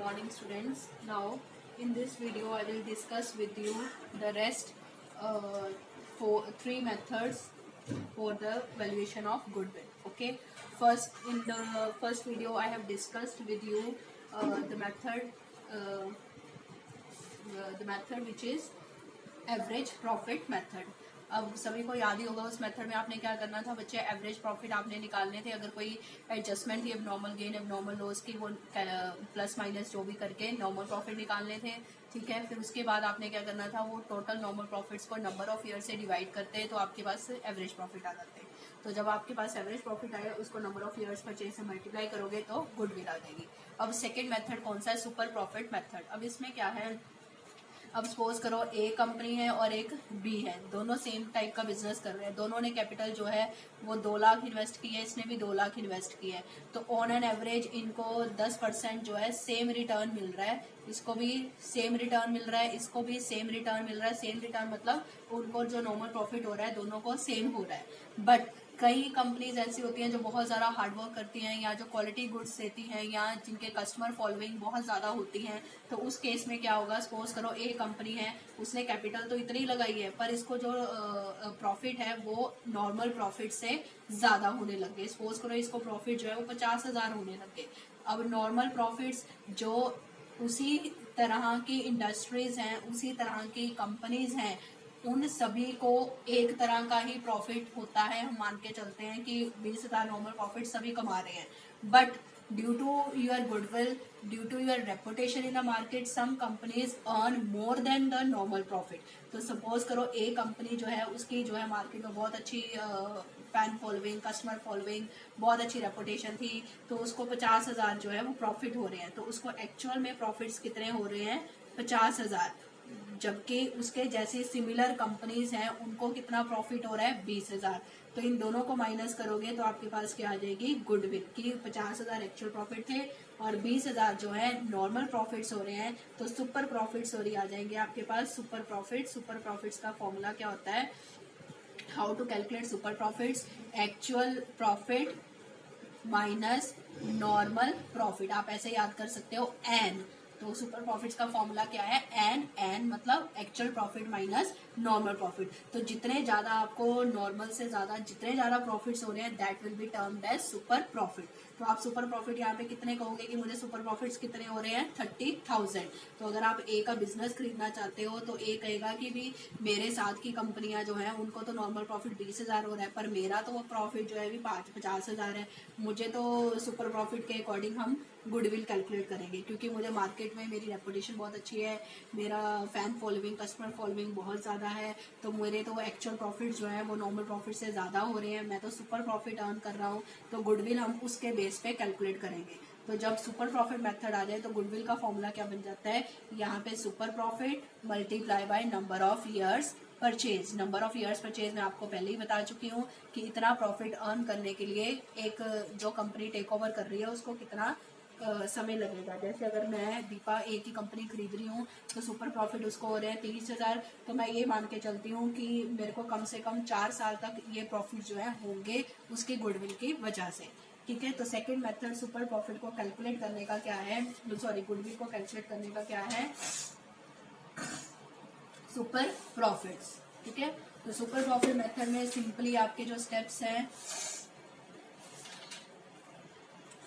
morning students. Now in this video I will discuss with you the rest for three methods for the valuation of goodwill. Okay, first in the first video I have discussed with you the method which is average profit method. अब सभी को याद ही होगा उस method में आपने क्या करना था बच्चे, एवरेज प्रॉफिट आपने निकालने थे. अगर कोई एडजस्टमेंट थी एबनॉर्मल गेन एबनॉर्मल लॉस की, वो प्लस माइनस जो भी करके नॉर्मल प्रॉफिट निकालने थे. ठीक है, फिर उसके बाद आपने क्या करना था, वो टोटल नॉर्मल प्रॉफिट्स को नंबर ऑफ ईयर से डिवाइड करते तो आपके पास एवरेज प्रॉफिट आ जाते. तो जब आपके पास एवरेज प्रॉफिट आया उसको नंबर ऑफ ईयर्स परचेज से मल्टीप्लाई करोगे तो गुडविल आ जाएगी. अब सेकेंड मेथड कौन सा है, सुपर प्रॉफिट मेथड. अब इसमें क्या है, अब सपोज करो ए कंपनी है और एक बी है, दोनों सेम टाइप का बिजनेस कर रहे हैं. दोनों ने कैपिटल जो है वो 2 लाख इन्वेस्ट की है, इसने भी 2 लाख इन्वेस्ट की है. तो ऑन एन एवरेज इनको 10% जो है सेम रिटर्न मिल रहा है. इसको भी सेम रिटर्न मिल रहा है, इसको भी सेम रिटर्न मिल रहा है. सेम रिटर्न मतलब उनको जो नॉर्मल प्रॉफिट हो रहा है दोनों को सेम हो रहा है. बट कई कंपनीज ऐसी होती हैं जो बहुत ज़्यादा हार्डवर्क करती हैं या जो क्वालिटी गुड्स देती हैं या जिनके कस्टमर फॉलोइंग बहुत ज़्यादा होती हैं. तो उस केस में क्या होगा, सपोज करो ए कंपनी है, उसने कैपिटल तो इतनी लगाई है पर इसको जो प्रॉफिट है वो नॉर्मल प्रॉफिट से ज़्यादा होने लग गए. सपोज करो इसको प्रॉफिट जो है वो 50,000 होने लग गए. अब नॉर्मल प्रॉफिट्स जो उसी तरह की इंडस्ट्रीज हैं, उसी तरह की कंपनीज हैं, उन सभी को एक तरह का ही प्रॉफिट होता है. हम मान के चलते हैं कि 20,000 नॉर्मल प्रॉफिट सभी कमा रहे हैं. But due to your goodwill, due to your reputation in the market, some companies earn more than the normal profit. तो सपोज करो ए कंपनी जो है उसकी जो है मार्केट में बहुत अच्छी फैन फॉलोइंग, कस्टमर फॉलोइंग, बहुत अच्छी रेपुटेशन थी. तो उसको 50,000 जो है वो प्रॉफिट हो रहे हैं. तो उसको एक्चुअल में प्रॉफिट्स कितने हो रहे हैं, 50,000. जबकि उसके जैसी सिमिलर कंपनीज हैं उनको कितना प्रॉफिट हो रहा है, 20,000. तो इन दोनों को माइनस करोगे तो आपके पास क्या आ जाएगी, गुडविल की 50,000 एक्चुअल प्रॉफिट थे और 20,000 जो है नॉर्मल प्रॉफिट्स हो रहे हैं. तो सुपर प्रॉफिट्स हो रही आ जाएंगे आपके पास सुपर प्रॉफिट. सुपर प्रॉफिट्स का फॉर्मूला क्या होता है, how to calculate super profits, actual profit minus normal profit. आप ऐसे याद कर सकते हो एन. तो सुपर प्रॉफिट्स का फॉर्मूला क्या है, एन मतलब actual profit minus normal profit. तो जितने ज्यादा आपको नॉर्मल से ज्यादा जितने ज्यादा प्रॉफिट्स हो रहे हैं that will be termed as super profit. तो आप सुपर प्रॉफिट यहाँ पे कितने कहोगे कि मुझे सुपर प्रॉफिट्स कितने हो रहे हैं, 30,000. तो अगर आप ए का बिजनेस खरीदना चाहते हो तो ए कहेगा कि भी मेरे साथ की कंपनियां जो है उनको तो नॉर्मल प्रॉफिट 20,000 हो रहा है पर मेरा तो वो प्रॉफिट जो है भी 50,000 है. मुझे तो सुपर प्रॉफिट के अकॉर्डिंग हम गुडविल कैलकुलेट करेंगे क्योंकि मुझे मार्केट में मेरी रेपुटेशन बहुत अच्छी है, मेरा फैन फॉलोइंग, कस्टमर फॉलोइंग बहुत ज़्यादा है. तो मेरे तो एक्चुअल प्रॉफिट जो है वो नॉर्मल प्रॉफिट से ज़्यादा हो रहे हैं, मैं तो सुपर प्रॉफिट अर्न कर रहा हूँ. तो गुडविल हम उसके बेस पे कैलकुलेट करेंगे. तो जब सुपर प्रॉफिट मेथड आ जाए तो गुडविल का फॉर्मूला क्या बन जाता है, यहाँ पे super profit multiply by number of years purchase. Number of years purchase मैं आपको पहले ही बता चुकी हूँ कि इतना प्रॉफिट अर्न करने के लिए एक जो कंपनी टेक ओवर कर रही है उसको कितना समय लगेगा. जैसे अगर मैं दीपा ए की कंपनी खरीद रही हूँ तो सुपर प्रॉफिट उसको हो रहे हैं 30,000. तो मैं ये मान के चलती हूँ कि मेरे को कम से कम 4 साल तक ये प्रॉफिट जो है होंगे उसकी गुडविल की वजह से. ठीक है, तो सेकंड मेथड सुपर प्रॉफिट को कैलकुलेट करने का क्या है, सॉरी गुडविल को कैलकुलेट करने का क्या है, सुपर प्रॉफिट्स. ठीक है, तो सुपर प्रॉफिट मेथड में सिंपली आपके जो स्टेप्स हैं,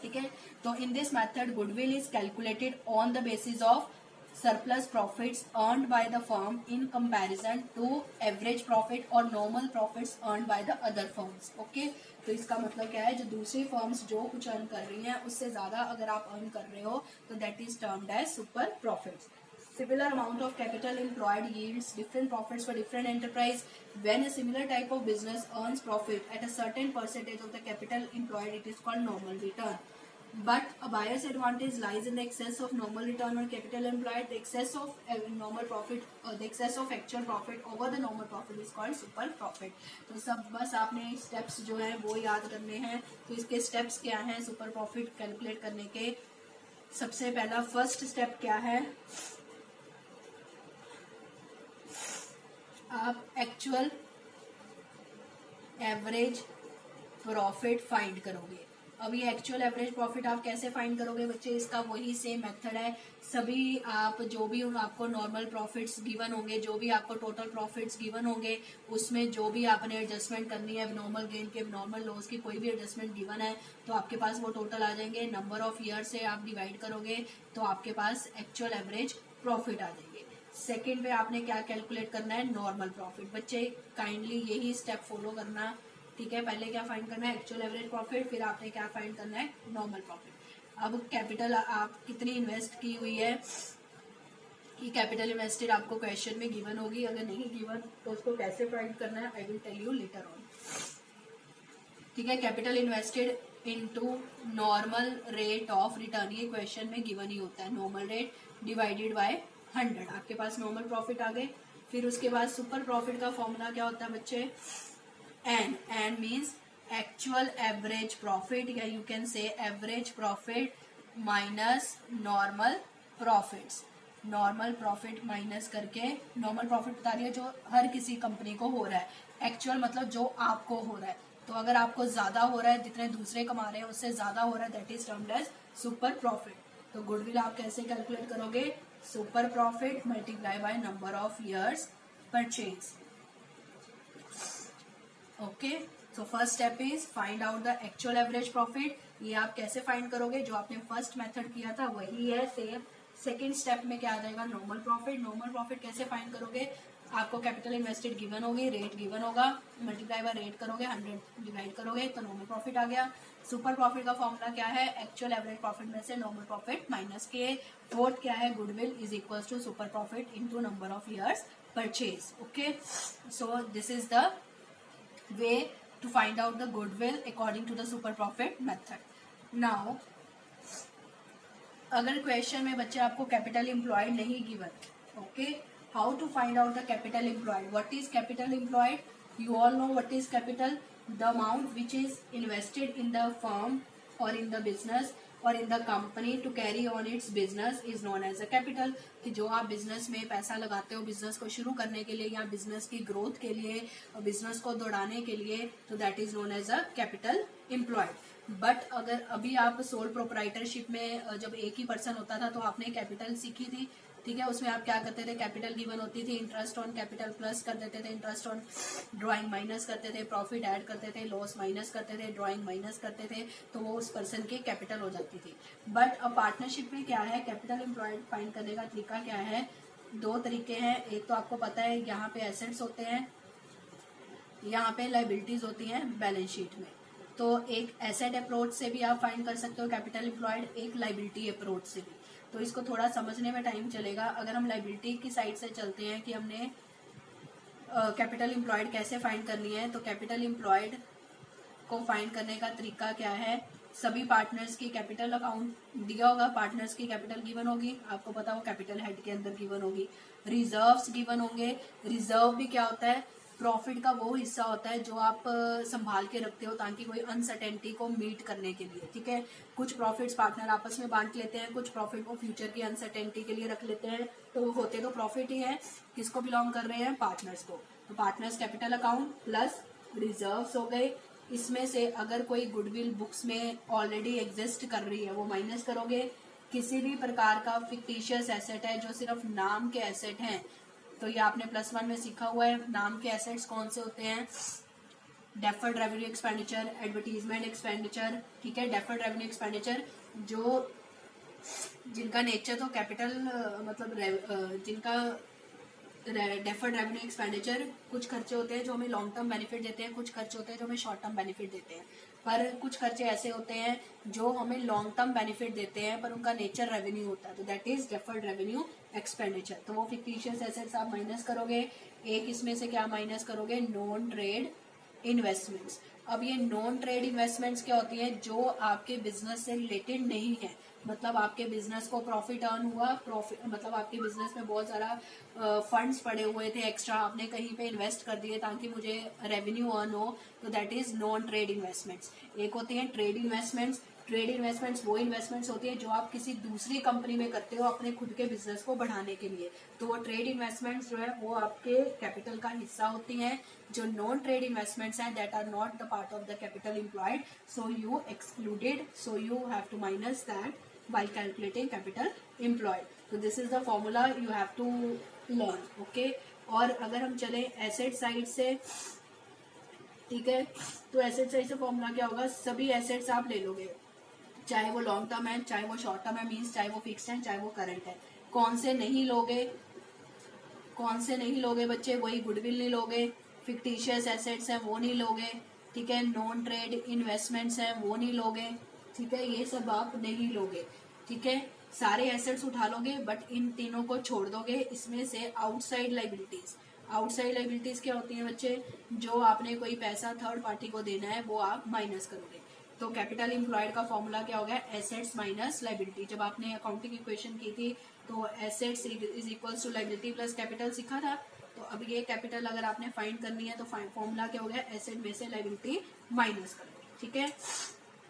ठीक है. तो in this method goodwill is calculated on the basis of surplus profits earned by the firm in comparison to average profit और normal profits earned by the other firms. Okay, तो इसका मतलब क्या है, जो दूसरी फर्म्स जो कुछ अर्न कर रही हैं उससे ज्यादा अगर आप अर्न कर रहे हो तो that is termed as super profits. Similar amount of capital employed yields different profits for different enterprise. When a similar type of business earns profit at a certain percentage of the capital employed, it is called normal return. But a buyer's advantage lies in the excess of normal return on capital employed. The excess of normal profit, the excess of actual profit over the normal profit is called super profit. तो सब बस आपने steps जो है वो याद करने हैं. तो इसके स्टेप्स क्या हैं सुपर प्रॉफिट कैलकुलेट करने के. सबसे पहला फर्स्ट स्टेप क्या है, आप एक्चुअल एवरेज प्रॉफिट फाइंड करोगे. अब ये एक्चुअल एवरेज प्रॉफिट आप कैसे फाइंड करोगे बच्चे, इसका वही सेम मेथड है। सभी आप जो भी आपको नॉर्मल प्रॉफिट्स गिवन होंगे, जो भी आपको टोटल प्रॉफिट्स गिवन होंगे, उसमें जो भी आपने एडजस्टमेंट करनी है, नॉर्मल गेन के नॉर्मल लॉस की कोई भी एडजस्टमेंट गिवन है तो आपके पास वो टोटल आ जाएंगे। नंबर ऑफ ईयर से आप डिवाइड करोगे तो आपके पास एक्चुअल एवरेज प्रॉफिट आ जाएंगे। सेकेंड पे आपने क्या कैलकुलेट करना है, नॉर्मल प्रॉफिट। बच्चे काइंडली यही स्टेप फॉलो करना, ठीक है। पहले क्या फाइंड करना है, एक्चुअल एवरेज प्रॉफिट, फिर आपने क्या फाइंड करना है, नॉर्मल प्रॉफिट। अब कैपिटल आप कितनी इन्वेस्ट की हुई है, कि कैपिटल इन्वेस्टेड आपको क्वेश्चन में गिवन होगी, अगर नहीं गिवन तो उसको कैसे फाइंड करना है I will tell you later on, ठीक है। Capital invested into normal rate of return, ये क्वेश्चन में गिवन ही होता है। नॉर्मल रेट डिवाइडेड बाय 100, आपके पास नॉर्मल प्रॉफिट आ गए। फिर उसके बाद सुपर प्रॉफिट का फॉर्मूला क्या होता है बच्चे, N means actual average profit, या you can say average profit minus normal profits. Normal profit minus करके, नॉर्मल प्रॉफिट बता रही है जो हर किसी कंपनी को हो रहा है, एक्चुअल मतलब जो आपको हो रहा है। तो अगर आपको ज्यादा हो रहा है, जितने दूसरे कमा रहे हैं उससे ज्यादा हो रहा है, that is termed as super profit. तो गुडविल आप कैसे कैलकुलेट करोगे, super profit multiply by number of years purchase. Okay, so first step is find out the actual average profit. ये आप कैसे फाइंड करोगे, जो आपने फर्स्ट मेथड किया था वही है सेम। सेकेंड स्टेप में क्या आ जाएगा, नॉर्मल प्रॉफिट। नॉर्मल प्रॉफिट कैसे फाइंड करोगे, आपको कैपिटल इन्वेस्टेड गिवन होगी, रेट गिवन होगा, मल्टीप्लाई बाय रेट करोगे, 100 डिवाइड करोगे तो नॉर्मल प्रॉफिट आ गया। सुपर प्रॉफिट का फॉर्मूला क्या है, एक्चुअल एवरेज प्रॉफिट में से नॉर्मल प्रॉफिट माइनस के। फोर्थ क्या है, goodwill is equal to super profit into number of years purchase. Okay, so this is the way to find out the goodwill according to the super profit method. Now, अगर question में बच्चे आपको capital employed नहीं given, okay, how to find out the capital employed, what is capital employed, you all know what is capital, the amount which is invested in the firm और in the business और in the company to carry on its business is known as a capital. कि जो आप business में पैसा लगाते हो business को शुरू करने के लिए या बिजनेस की ग्रोथ के लिए, बिजनेस को दौड़ाने के लिए, तो that is known as a capital employed. But अगर अभी आप सोल प्रोप्राइटरशिप में जब एक ही पर्सन होता था तो आपने कैपिटल सीखी थी, ठीक है। उसमें आप क्या करते थे, कैपिटल गिवन होती थी, इंटरेस्ट ऑन कैपिटल प्लस कर देते थे, इंटरेस्ट ऑन ड्राइंग माइनस करते थे, प्रॉफिट ऐड करते थे, लॉस माइनस करते थे, ड्राइंग माइनस करते थे, तो वो उस पर्सन की कैपिटल हो जाती थी। बट अब पार्टनरशिप में क्या है, कैपिटल एम्प्लॉयड फाइंड करने का तरीका क्या है, दो तरीके हैं। एक तो आपको पता है यहाँ पे एसेट्स होते हैं, यहाँ पे लाइबिलिटीज होती हैं बैलेंस शीट में। तो एक एसेट अप्रोच से भी आप फाइंड कर सकते हो कैपिटल एम्प्लॉयड, एक लाइबिलिटी अप्रोच से भी। तो इसको थोड़ा समझने में टाइम चलेगा। अगर हम लाइबिलिटी की साइड से चलते हैं कि हमने कैपिटल एम्प्लॉयड कैसे फाइंड करनी है, तो कैपिटल एम्प्लॉयड को फाइंड करने का तरीका क्या है, सभी पार्टनर्स की कैपिटल अकाउंट दिया होगा, पार्टनर्स की कैपिटल गिवन होगी, आपको पता हो कैपिटल हेड के अंदर गिवन होगी, रिजर्व्स गिवन होंगे। रिजर्व भी क्या होता है, प्रॉफिट का वो हिस्सा होता है जो आप संभाल के रखते हो ताकि कोई अनसर्टेनिटी को मीट करने के लिए, ठीक है। कुछ प्रॉफिट्स पार्टनर आपस में बांट लेते हैं, कुछ प्रॉफिट वो फ्यूचर की अनसर्टेनिटी के लिए रख लेते हैं, तो वो होते तो प्रॉफिट ही है, किसको बिलोंग कर रहे हैं, पार्टनर्स को। तो partners capital account plus reserves हो गए। इसमें से अगर कोई गुडविल बुक्स में ऑलरेडी एग्जिस्ट कर रही है वो माइनस करोगे। किसी भी प्रकार का फिक्टिशियस एसेट है जो सिर्फ नाम के एसेट हैं, तो ये आपने +1 में सीखा हुआ है। नाम के एसेट्स कौन से होते हैं, deferred revenue expenditure, advertisement expenditure, ठीक है। डेफर्ड रेवेन्यू एक्सपेंडिचर जो जिनका नेचर तो कैपिटल मतलब जिनका डेफर्ड रेवेन्यू एक्सपेंडिचर, कुछ खर्चे होते हैं जो हमें लॉन्ग टर्म बेनिफिट देते हैं, कुछ खर्चे होते हैं जो हमें शॉर्ट टर्म बेनिफिट देते हैं। पर कुछ खर्चे ऐसे होते हैं जो हमें लॉन्ग टर्म बेनिफिट देते हैं पर उनका नेचर रेवेन्यू होता है, तो that is deferred revenue expenditure. तो वो फिक्टिशियस एसेट्स आप माइनस करोगे। एक इसमें से क्या माइनस करोगे, नॉन ट्रेड इन्वेस्टमेंट्स। अब ये नॉन ट्रेड इन्वेस्टमेंट्स क्या होती है, जो आपके बिजनेस से रिलेटेड नहीं है, मतलब आपके बिजनेस को प्रॉफिट अर्न हुआ, प्रॉफिट मतलब आपके बिजनेस में बहुत सारा फंड्स पड़े हुए थे एक्स्ट्रा, आपने कहीं पे इन्वेस्ट कर दिए ताकि मुझे रेवेन्यू अर्न हो, तो that is non trade investments. एक होती है ट्रेड इन्वेस्टमेंट्स, ट्रेड इन्वेस्टमेंट्स वो इन्वेस्टमेंट्स होती है जो आप किसी दूसरी कंपनी में करते हो अपने खुद के बिजनेस को बढ़ाने के लिए, तो वो ट्रेड इन्वेस्टमेंट्स जो है वो आपके कैपिटल का हिस्सा होती हैं। जो नॉन ट्रेड इन्वेस्टमेंट्स हैं that are not the part of the capital employed, so you excluded, so you have to minus that while calculating capital employed. So this is the formula you have to learn. Okay. और अगर हम चले asset side से, ठीक है, तो asset side से formula क्या होगा, सभी एसेट्स आप ले लोगे, चाहे वो लॉन्ग टर्म है, चाहे वो शॉर्ट टर्म है, मीन्स चाहे वो फिक्स्ड है, चाहे वो करंट है। कौन से नहीं लोगे, कौन से नहीं लोगे बच्चे, वही गुडविल नहीं लोगे, फिक्टिशियस एसेट्स हैं वो नहीं लोगे, ठीक है, नॉन ट्रेड इन्वेस्टमेंट्स हैं वो नहीं लोगे, ठीक है, ये सब आप नहीं लोगे, ठीक है। सारे एसेट्स उठा लोगे बट इन तीनों को छोड़ दोगे। इसमें से आउटसाइड लाइबिलिटीज, आउटसाइड लाइबिलिटीज क्या होती हैं बच्चे, जो आपने कोई पैसा थर्ड पार्टी को देना है वो आप माइनस करोगे। तो कैपिटल एम्प्लॉयड का फॉर्मूला क्या हो गया, एसेट्स माइनस लाइबिलिटी। जब आपने अकाउंटिंग इक्वेशन की थी तो assets is equals to liability plus capital सीखा था। तो अब ये कैपिटल अगर आपने फाइंड करनी है तो फॉर्मूला क्या हो गया, एसेट में से लाइबिलिटी माइनस करोगे, ठीक है।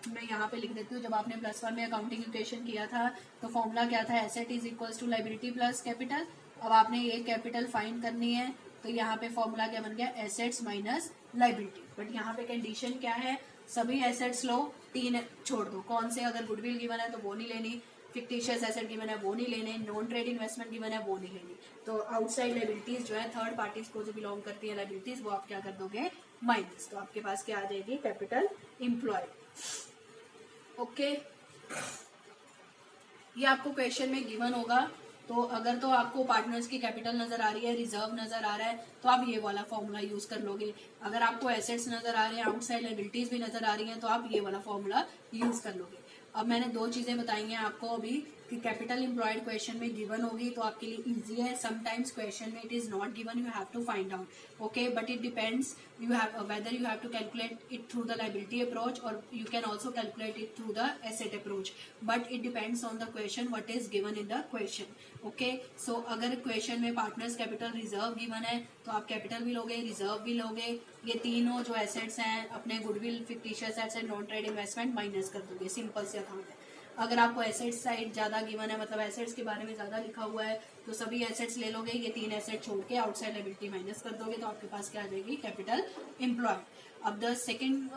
मैं यहाँ पे लिख देती हूँ, जब आपने +1 में अकाउंटिंग इक्वेशन किया था तो फॉर्मूला क्या था, asset is equals to liability plus capital. अब आपने ये कैपिटल फाइंड करनी है तो यहाँ पे फॉर्मूला क्या बन गया, एसेट्स माइनस लाइबिलिटी। बट यहाँ पे कंडीशन क्या है, सभी एसेट्स लो, 3 छोड़ दो। कौन से, अगर गुडविल गिवन है तो वो नहीं लेनी, फिक्टिशियस एसेट गिवन है वो नहीं लेने, नॉन ट्रेड इन्वेस्टमेंट गिवन है वो नहीं लेनी। तो आउटसाइड लाइबिलिटीज जो है थर्ड पार्टीज को जो बिलोंग करती है लाइबिलिटीज, वो आप क्या कर दोगे, माइनस। तो आपके पास क्या आ जाएगी, कैपिटल एम्प्लॉयड। ओके, ये आपको क्वेश्चन में गिवन होगा। तो अगर तो आपको पार्टनर्स की कैपिटल नजर आ रही है, रिजर्व नजर आ रहा है, तो आप ये वाला फॉर्मूला यूज कर लोगे। अगर आपको एसेट्स नजर आ रहे हैं, आउटसाइड लायबिलिटीज भी नजर आ रही हैं, तो आप ये वाला फॉर्मूला यूज कर लोगे। अब मैंने 2 चीजें बताई हैं आपको अभी कि कैपिटल एम्प्लॉयड क्वेश्चन में गिवन होगी तो आपके लिए इजी है। समटाइम्स क्वेश्चन में it is not given, you have to find out, okay, but it depends you have whether you have to calculate it through the liability approach और you can also calculate it through the asset approach, but it depends on the question what is given in the question. Okay, so अगर question में partners capital reserve given है तो आप capital भी लोगे, reserve भी लोगे, ये तीनों जो एसेट्स हैं अपने goodwill, fictitious asset, non trade investment minus कर दोगे। सिंपल से अकाउंट है। अगर आपको एसेट्स साइड ज्यादा गिवन है, मतलब एसेट्स के बारे में ज्यादा लिखा हुआ है, तो सभी एसेट्स ले लोगे, ये 3 एसेट छोड़ के आउटसाइड लायबिलिटी माइनस कर दोगे, तो आपके पास क्या आ जाएगी, कैपिटल एम्प्लॉयड। अब द सेकेंड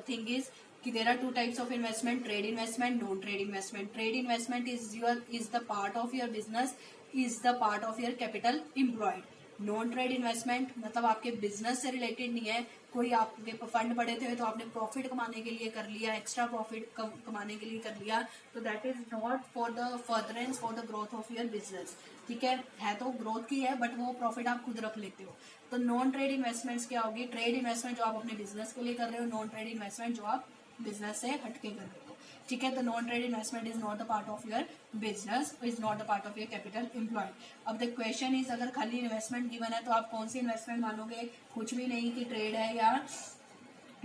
थिंग इज कि there are 2 types of investment, trade investment, non trade investment. Trade investment is the part of your business, is the part of your capital employed. Non trade investment मतलब आपके business से related नहीं है, कोई आपके fund पड़े थे तो आपने प्रॉफिट कमाने के लिए कर लिया, एक्स्ट्रा प्रॉफिट कमाने के लिए कर लिया, तो that is not for the furtherance for the growth of your business, ठीक है तो ग्रोथ की है बट वो प्रॉफिट आप खुद रख लेते हो। तो नॉन ट्रेड इन्वेस्टमेंट्स क्या होगी, ट्रेड इन्वेस्टमेंट जो आप अपने बिजनेस के लिए कर रहे हो, नॉन ट्रेड इन्वेस्टमेंट जो आप बिजनेस से हटके कर रहे हो, ठीक है। तो non trade investment is not the part of your business, is not the part of your capital employed. अब द क्वेश्चन इज अगर खाली इन्वेस्टमेंट गिवन है तो आप कौन सी इन्वेस्टमेंट मानोगे, कुछ भी नहीं कि ट्रेड है या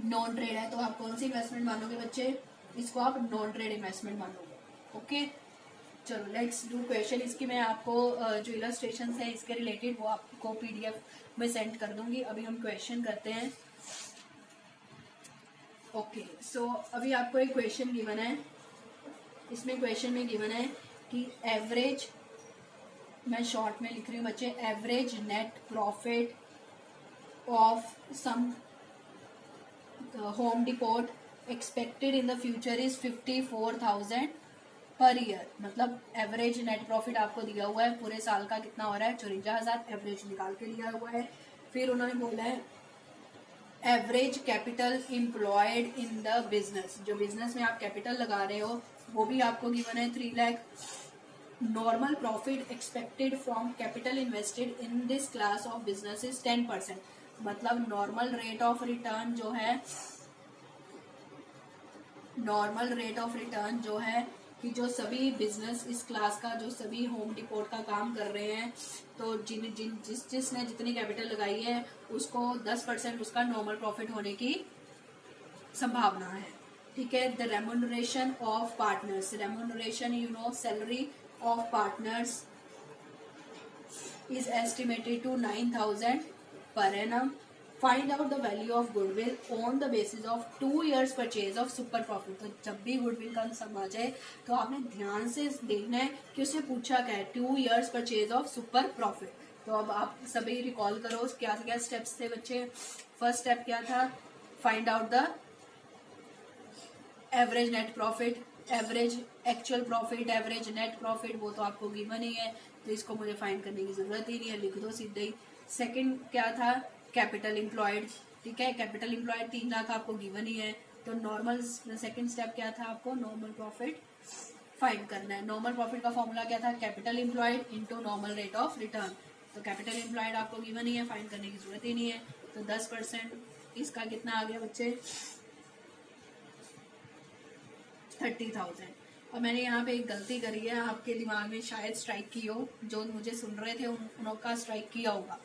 नॉन ट्रेड है, तो आप कौन सी इन्वेस्टमेंट मानोगे बच्चे, इसको आप नॉन ट्रेड इन्वेस्टमेंट मानोगे। ओके, चलो लेट्स डू क्वेश्चन। इसकी मैं आपको जो इलस्ट्रेशन है इसके रिलेटेड वो आपको PDF में सेंड कर दूंगी। अभी हम क्वेश्चन करते हैं। ओके, सो अभी आपको एक क्वेश्चन गिवन है, इसमें क्वेश्चन में गिवन है कि एवरेज, मैं शॉर्ट में लिख रही हूँ बच्चे, average net profit of some home depot expected in the future is 54,000 per year. मतलब एवरेज नेट प्रॉफिट आपको दिया हुआ है पूरे साल का कितना हो रहा है, 54,000 एवरेज निकाल के लिया हुआ है। फिर उन्होंने बोला है average capital employed in the business, जो बिजनेस में आप कैपिटल लगा रहे हो वो भी आपको गिवन है 3 lakh. Normal profit expected from capital invested in this class of business is 10%। मतलब नॉर्मल रेट ऑफ रिटर्न जो है, नॉर्मल रेट ऑफ रिटर्न जो है कि जो सभी बिजनेस इस क्लास का, जो सभी होम डिपोट का काम कर रहे हैं, तो जिसने जितनी कैपिटल लगाई है उसको 10% उसका नॉर्मल प्रॉफिट होने की संभावना है, ठीक है। The remuneration of partners, remuneration you know salary of partners is estimated to 9,000 per annum find out the value of goodwill on the basis of 2 years purchase of super profit. तो जब भी goodwill का सम आ जाए तो आपने ध्यान से देखना है कि उससे पूछा क्या है, 2 years purchase of super profit. तो अब आप सभी रिकॉल करो क्या क्या स्टेप्स थे बच्चे। फर्स्ट स्टेप क्या था, find out the average net profit, average actual profit, average net profit, वो तो आपको गिवन ही है तो इसको मुझे फाइंड करने की जरूरत ही नहीं है, लिख दो सीधे ही। सेकंड क्या था, कैपिटल एम्प्लॉयड, ठीक है, कैपिटल एम्प्लॉयड 3 लाख आपको गिवन ही है तो नॉर्मल सेकंड स्टेप क्या था, आपको नॉर्मल प्रॉफिट फाइंड करना है। नॉर्मल प्रॉफिट का फॉर्मूला क्या था, capital employed into normal rate of return. तो कैपिटल एम्प्लॉयड आपको गिवन ही है, फाइंड करने की जरूरत ही नहीं है। तो 10% इसका कितना आ गया बच्चे, 30,000। और मैंने यहाँ पे एक गलती करी है, आपके दिमाग में शायद स्ट्राइक की हो, जो मुझे सुन रहे थे उनका स्ट्राइक किया होगा।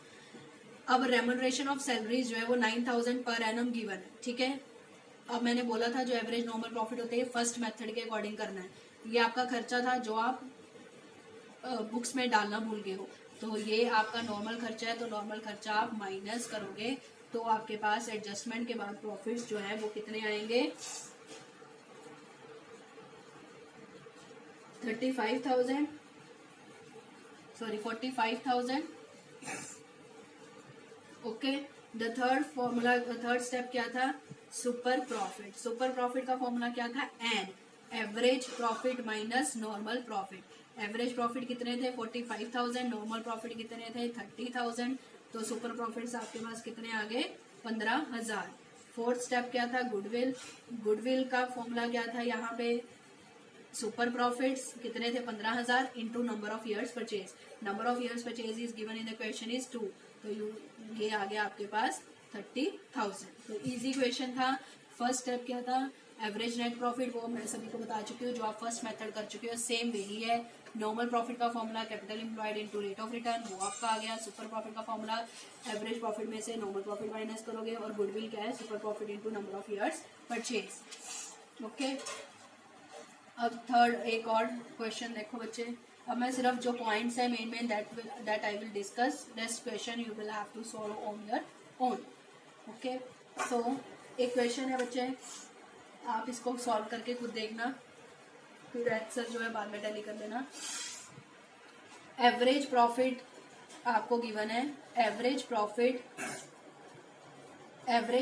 अब रेम्यूनरेशन ऑफ सैलरीज जो है वो 9,000 पर एनम गिवन है, ठीक है। अब मैंने बोला था जो एवरेज नॉर्मल प्रॉफिट होते हैं फर्स्ट मेथड के अकॉर्डिंग करना है। ये आपका खर्चा था जो आप बुक्स में डालना भूल गए हो, तो ये आपका नॉर्मल खर्चा है। तो नॉर्मल खर्चा आप माइनस करोगे तो आपके पास एडजस्टमेंट के बाद प्रॉफिट्स जो है वो कितने आएंगे, 35,000, sorry 45,000। Okay, the third formula, third step क्या था, सुपर प्रॉफिट। सुपर प्रॉफिट का फॉर्मूला क्या था, average profit minus normal profit. Average profit कितने थे, 45,000, नॉर्मल प्रॉफिट कितने थे, 30,000। तो सुपर प्रॉफिट्स आपके पास कितने आ गए, 15,000। फोर्थ स्टेप क्या था, गुडविल। गुडविल का फॉर्मूला क्या था, यहाँ पे सुपर प्रॉफिट्स कितने थे, 15,000 into number of years purchase. Number of years purchase is given in the question is 2, तो ये आ गया आपके पास 30,000। तो इजी क्वेश्चन था। फर्स्ट स्टेप क्या था, एवरेज नेट प्रॉफिट, वो मैं सभी को बता चुकी हूँ, जो आप फर्स्ट मेथड कर चुके हो सेम वही है। नॉर्मल प्रॉफिट का formula capital employed into rate of return, वो आपका आ गया। सुपर प्रॉफिट का फॉर्मूला एवरेज प्रॉफिट में से नॉर्मल प्रॉफिट माइनस करोगे, और गुडविल क्या है, super profit into number of years purchase. Okay, अब थर्ड एक और क्वेश्चन देखो बच्चे। अब मैं सिर्फ जो पॉइंट्स है main that I will discuss, next question you will have to solve on your own. Okay, so एक क्वेश्चन है बच्चे, आप इसको सॉल्व करके खुद देखना, फिर आंसर जो है बाद में टैली कर लेना। एवरेज प्रॉफिट आपको गिवन है, average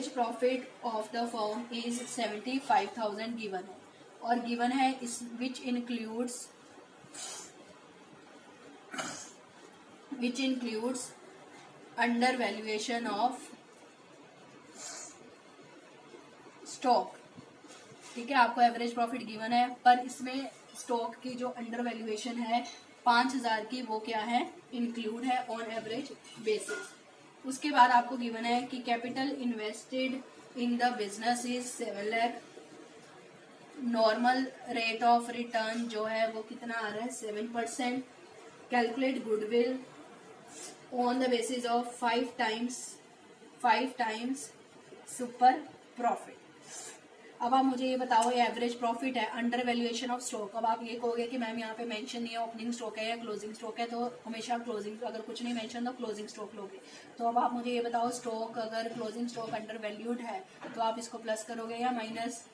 profit of the firm is 75,000 given है, और गिवन है इस which includes under valuation of stock. ठीक है, आपको एवरेज प्रॉफिट गिवन है पर इसमें स्टॉक की जो अंडर वैल्यूएशन है 5,000 की, वो क्या है, इंक्लूड है ऑन एवरेज बेसिस। उसके बाद आपको गिवन है कि capital invested in the business is 7 lakh, normal rate of return जो है वो कितना आ रहा है, 7%। Calculate goodwill on the basis of 5 times super profit. अब आप मुझे ये बताओ, ये एवरेज प्रॉफिट है, अंडर वैल्यूएशन ऑफ स्टॉक। अब आप ये कहोगे कि मैम यहाँ पे मेंशन नहीं है ओपनिंग स्टॉक है या क्लोजिंग स्टॉक है, तो हमेशा क्लोजिंग, अगर कुछ नहीं मेंशन तो क्लोजिंग स्टॉक लोगे। तो अब आप मुझे ये बताओ, स्टॉक अगर क्लोजिंग स्टॉक अंडर वैल्यूड है तो आप इसको प्लस करोगे या माइनस,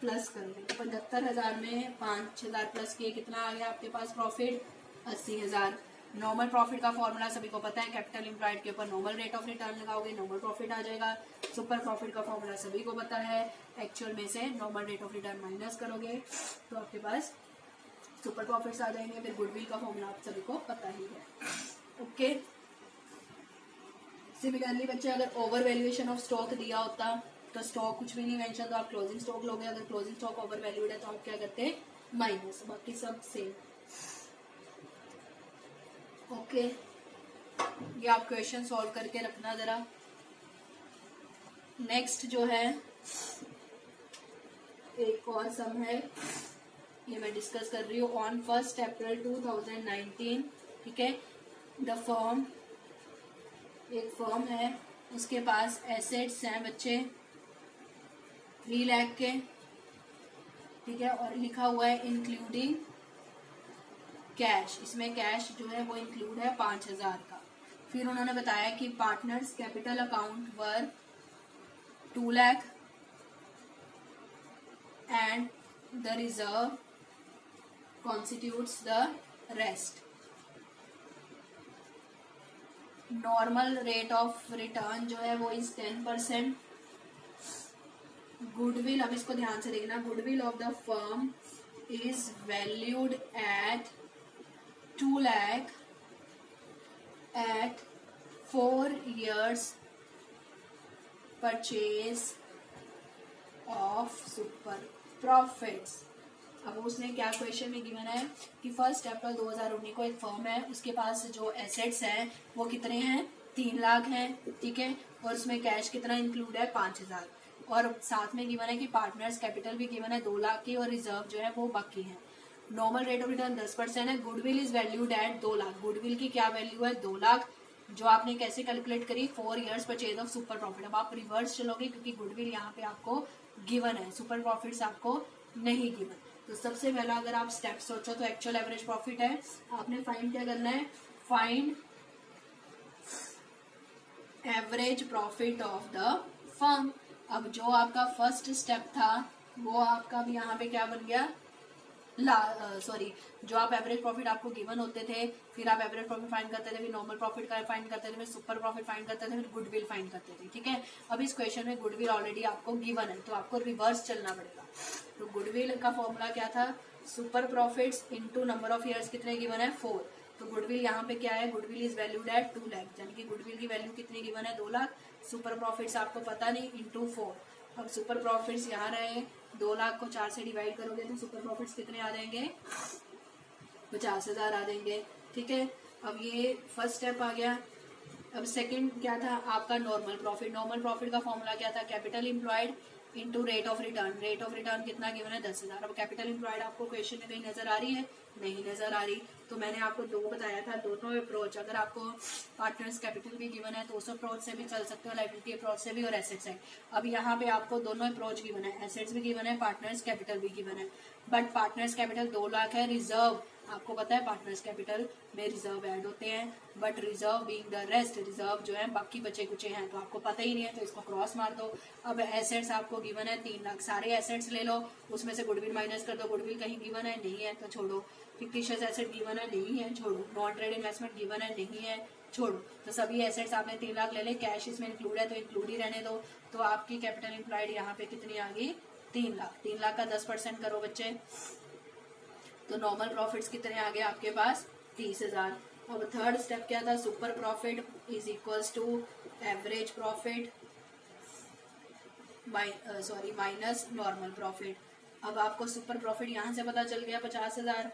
प्लस करोगे। 75,000 में 5,000 प्लस किए, कितना आ गया आपके पास प्रॉफिट, 80,000। नॉर्मल प्रॉफिट का फॉर्मूला सभी को पता है, कैपिटल एम्प्लॉयड के ऊपर नॉर्मल रेट ऑफ रिटर्न लगाओगे, नॉर्मल प्रॉफिट आ जाएगा। सुपर प्रॉफिट का फॉर्मूला सभी को पता है, एक्चुअल में से normal rate of return minus करोगे तो आपके पास सुपर प्रॉफिट्स आ जाएंगे। फिर गुडविल का फॉर्मूला आप सभी को पता ही है। ओके, सिमिलरली बच्चे अगर ओवर वैल्यूएशन ऑफ स्टॉक दिया होता तो स्टॉक कुछ भी नहीं मेंशन, तो आप क्लोजिंग स्टॉक लोगे। अगर क्लोजिंग स्टॉक ओवर वैल्यूड है तो आप क्या करते हैं, माइनस, बाकी सब सेम। ओके, ये आप क्वेश्चन सॉल्व करके रखना जरा। नेक्स्ट जो है एक और सम है, ये मैं डिस्कस कर रही हूँ। ऑन 1 अप्रैल 2019, ठीक है, द फर्म, एक फर्म है, उसके पास एसेट्स हैं बच्चे 3 लाख के, ठीक है, और लिखा हुआ है इंक्लूडिंग कैश। इसमें कैश जो है वो इंक्लूड है 5,000 का। फिर उन्होंने बताया कि partners capital account were 2 lakh and the reserve constitutes the rest. Normal rate of return जो है वो इज 10%। गुडविल, अब इसको ध्यान से देखना, goodwill of the firm is valued at 2 lakh at 4 years purchase of super profits. अब उसने क्या क्वेश्चन में गिवन है कि 1 अप्रैल 2019 को एक फर्म है, उसके पास जो एसेट्स हैं वो कितने हैं, 3 लाख हैं, ठीक है, और उसमें कैश कितना इंक्लूड है, 5,000, और साथ में गिवन है कि पार्टनर्स कैपिटल भी गिवन है 2 लाख की, और रिजर्व जो है वो बाकी है। नॉर्मल रेट ऑफ रिटर्न 10% है। Goodwill is valued at 2 lakh. Goodwill की क्या वैल्यू है, 2 लाख, जो आपने कैसे कैलकुलेट करी, 4 years purchase of super profit. अब आप रिवर्स चलोगे क्योंकि गुडविल यहाँ पे आपको गिवन है, सुपर प्रॉफिट्स आपको नहीं गिवन। तो सबसे पहला अगर आप स्टेप सोचो तो एक्चुअल एवरेज प्रॉफिट है, आपने फाइंड क्या करना है, find average profit of the firm. अब जो आपका फर्स्ट स्टेप था वो आपका भी यहाँ पे क्या बन गया, जो आप एवरेज प्रॉफिट आपको गिवन होते थे, फिर आप एवरेज प्रॉफिट फाइंड करते थे, फिर नॉर्मल प्रॉफिट का फाइंड करते थे, फिर सुपर प्रॉफिट फाइंड करते थे, फिर गुडविल फाइंड करते थे, ठीक है। अब इस क्वेश्चन में गुडविल ऑलरेडी आपको गिवन है तो आपको रिवर्स चलना पड़ेगा। तो गुडविल का फॉर्मूला क्या था, super profits into number of years कितने गिवन है, 4। तो गुडविल यहाँ पे क्या है, goodwill is valued at 2 lakh, यानी कि गुडविल की वैल्यू कितनी गिवन है, 2 लाख। सुपर प्रॉफिट्स आपको पता नहीं, इंटू 4। अब सुपर प्रॉफिट्स यहाँ रहे, 2 लाख को 4 से डिवाइड करोगे तो सुपर प्रॉफिट्स कितने आ जाएंगे, 50,000 आ जाएंगे, ठीक है। अब ये फर्स्ट स्टेप आ गया। अब सेकंड क्या था आपका, नॉर्मल प्रॉफिट। नॉर्मल प्रॉफिट का फॉर्मूला क्या था, capital employed into rate of return. Rate of return कितना गिवन है, 10,000। अब कैपिटल एम्प्लॉयड आपको क्वेश्चन में कहीं नजर आ रही है, नहीं नजर आ रही, तो मैंने आपको 2 बताया था, दोनों अप्रोच। अगर आपको पार्टनर्स कैपिटल भी गिवन है तो उस अप्रोच से भी चल सकते हो, लायबिलिटी अप्रोच से भी, और एसेट साइड। अब यहाँ पे आपको दोनों अप्रोच गिवन है, एसेट्स भी गिवन है, पार्टनर्स कैपिटल भी गिवन है। बट पार्टनर्स कैपिटल 2 लाख है, रिजर्व आपको पता है पार्टनर्स कैपिटल में रिजर्व ऐड होते हैं, but reserve being the rest, reserve जो है बाकी बचे कुचे हैं तो आपको पता ही नहीं है, तो इसको क्रॉस मार दो। अब एसेट्स आपको गिवन है 3 लाख, सारे एसेट्स ले लो, उसमें से गुडविल माइनस कर दो, गुडविल कहीं गिवन है, नहीं है तो छोड़ो। फिक्टिशियस एसेट गिवन है, नहीं है, छोड़ो। नॉन ट्रेड इन्वेस्टमेंट गिवन है, नहीं है, छोड़ो। तो सभी एसेट्स आपने 3 लाख ले ले, कैश इसमें इंक्लूड है तो इंक्लूड ही रहने दो। तो आपकी कैपिटल एम्प्लॉयड यहाँ पे कितनी आ गई, 3 लाख। 3 लाख का 10% करो बच्चे, तो नॉर्मल प्रॉफिट्स कितने आ गए आपके पास, 30,000। अब थर्ड स्टेप क्या था, super profit is equals to average profit minus normal profit. अब आपको सुपर प्रॉफिट यहाँ से पता चल गया 50,000,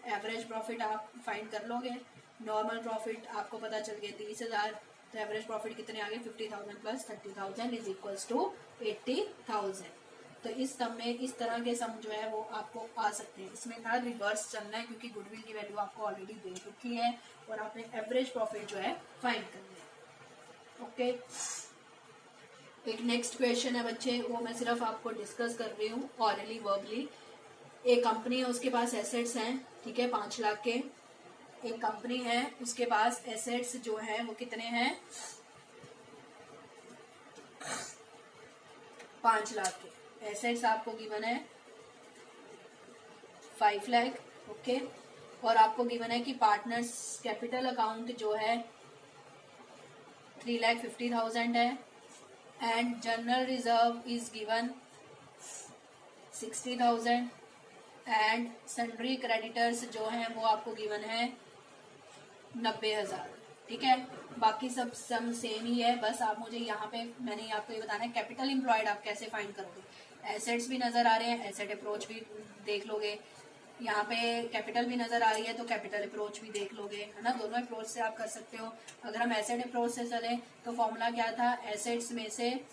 एवरेज प्रॉफिट आप फाइंड कर लोगे, नॉर्मल प्रॉफिट आपको पता चल गया 30,000, तो एवरेज प्रॉफिट कितने आ गए, 50,000 प्लस 30,000 इज इक्वल्स टू 80,000। तो इस सम में इस तरह के सम जो है वो आपको आ सकते हैं। इसमें था रिवर्स चलना है क्योंकि गुडविल की वैल्यू आपको ऑलरेडी दे रखी है और आपने एवरेज प्रॉफिट जो है फाइंड करना है। ओके, एक नेक्स्ट क्वेश्चन है बच्चे, वो मैं सिर्फ आपको डिस्कस कर रही हूँ ऑरली वर्बली। एक कंपनी है, उसके पास एसेट्स हैं, ठीक है, 5 लाख के। एक कंपनी है, उसके पास एसेट्स जो है वो कितने हैं, 5 लाख के। एसेट्स आपको गिवन है 5 लाख, ओके, और आपको गिवन है कि पार्टनर्स कैपिटल अकाउंट जो है 3,50,000 है, and general reserve is given 60,000, and sundry creditors जो हैं वो आपको गिवन है 90,000, ठीक है। बाकी सब सम सेम ही है, बस आप मुझे यहाँ पे मैंने आपको ये बताना है कैपिटल एम्प्लॉयड आप कैसे फाइंड करोगे। एसेट्स भी नजर आ रहे हैं, एसेट अप्रोच भी देख लोगे, यहाँ पे कैपिटल भी नजर आ रही है तो कैपिटल अप्रोच भी देख लोगे, है ना, दोनों अप्रोच से आप कर सकते हो। अगर हम एसेट अप्रोच से चले तो फॉर्मूला क्या था, एसेट्स में से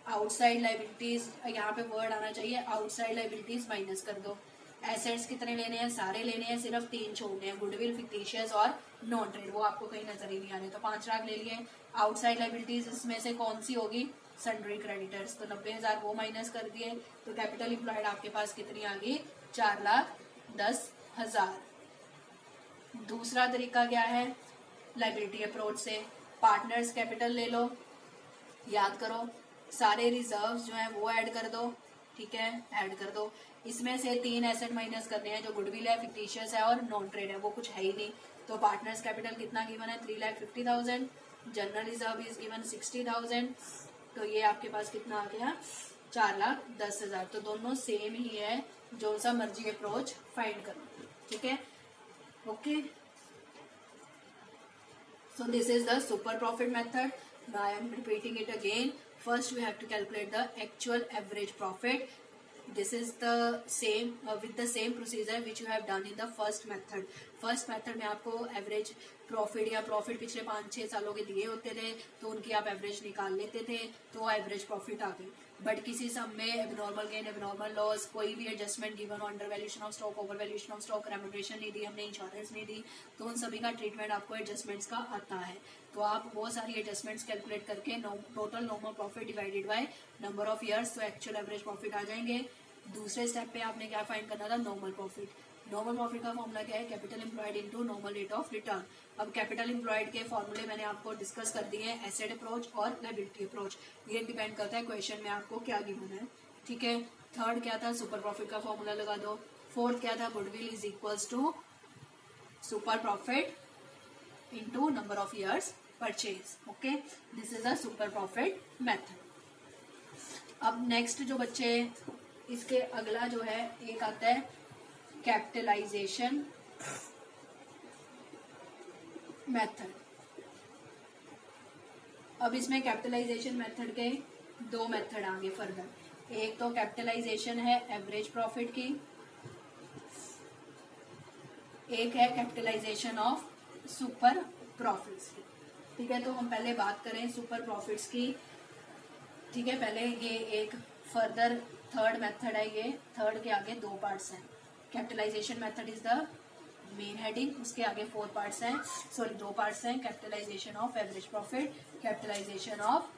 आउटसाइड लाइबिलिटीज, यहाँ पे वर्ड आना चाहिए आउटसाइड लाइबिलिटीज माइनस कर दो। एसेट्स कितने लेने हैं, सारे लेने हैं, सिर्फ 3 छोड़ने हैं, गुडविल, फिक्टिशियस और नॉन ट्रेड, वो आपको कहीं नजर ही नहीं आ रहे, तो 5 लाख ले लिए। आउटसाइड लाइबिलिटीज इसमें से कौन सी होगी, सन्ड्री क्रेडिटर्स, तो 90,000 वो माइनस कर दिए, तो कैपिटल एम्प्लॉयड आपके पास कितनी आ गई, 4,10,000। दूसरा तरीका क्या है, लाइबिलिटी अप्रोच से। पार्टनर्स कैपिटल ले लो, याद करो, सारे रिजर्व्स जो हैं वो ऐड कर दो, ठीक है, ऐड कर दो। इसमें से 3 एसेट माइनस करने हैं, जो गुडविल है, फिक्टिशियस है और नॉन ट्रेड है, वो कुछ है ही नहीं। तो पार्टनर्स कैपिटल कितना गिवन है, 3,50,000। General reserve is given 60,000। तो ये आपके पास कितना आ गया, 4,10,000। तो दोनों सेम ही है, जो सा मर्जी अप्रोच फाइंड करो, ठीक है, okay. So this is the super profit method. Now I am repeating it again. First we have to calculate the actual average profit. This is the same with the same procedure which you have done in the first method. First method में आपको average profit या profit पिछले 5-6 सालों के दिए होते थे, तो उनकी आप average निकाल लेते थे, तो average profit आ गई। बट किसी सम में एबनॉर्मल गेन, एबनॉर्मल लॉस, कोई भी एडजस्टमेंट गिवन हो, under valuation of stock, over valuation of stock, remuneration नहीं दी हमने, इंश्योरेंस नहीं दी, तो उन सभी का ट्रीटमेंट आपको एडजस्टमेंट्स का आता है। तो आप वो सारी एडजस्टमेंट्स कैलकुलेट करके total normal profit divided by number of years, तो एक्चुअल एवरेज प्रॉफिट आ जाएंगे। दूसरे स्टेप पे आपने क्या फाइंड करना था, नॉर्मल प्रॉफिट। नॉर्मल प्रॉफिट का फॉर्मूला क्या है, capital employed into normal rate of return. अब कैपिटल एम्प्लॉयड के फॉर्मूले मैंने आपको डिस्कस कर दिए हैं, एसेट अप्रोच और लायबिलिटी अप्रोच। ये डिपेंड करता है क्वेश्चन में आपको क्या गिवन है, ठीक है। थर्ड क्या था, सुपर प्रॉफिट का फॉर्मूला लगा दो। फोर्थ क्या था, goodwill is equals to super profit into number of years purchase, okay. This is a super profit method. अब नेक्स्ट जो बच्चे, इसके अगला जो है एक आता है कैपिटलाइजेशन मेथड। अब इसमें कैपिटलाइजेशन मेथड के 2 मेथड आगे फर्दर। एक तो कैपिटलाइजेशन है एवरेज प्रॉफिट की, एक है कैपिटलाइजेशन ऑफ सुपर प्रॉफिट्स की, ठीक है। तो हम पहले बात करें सुपर प्रॉफिट्स की, ठीक है। पहले ये एक फर्दर थर्ड मेथड है, ये थर्ड के आगे 2 पार्ट्स हैं। Capitalization method is the main heading, उसके आगे 4 पार्ट्स हैं, सॉरी 2 पार्ट्स हैं। Capitalization of average profit, capitalization of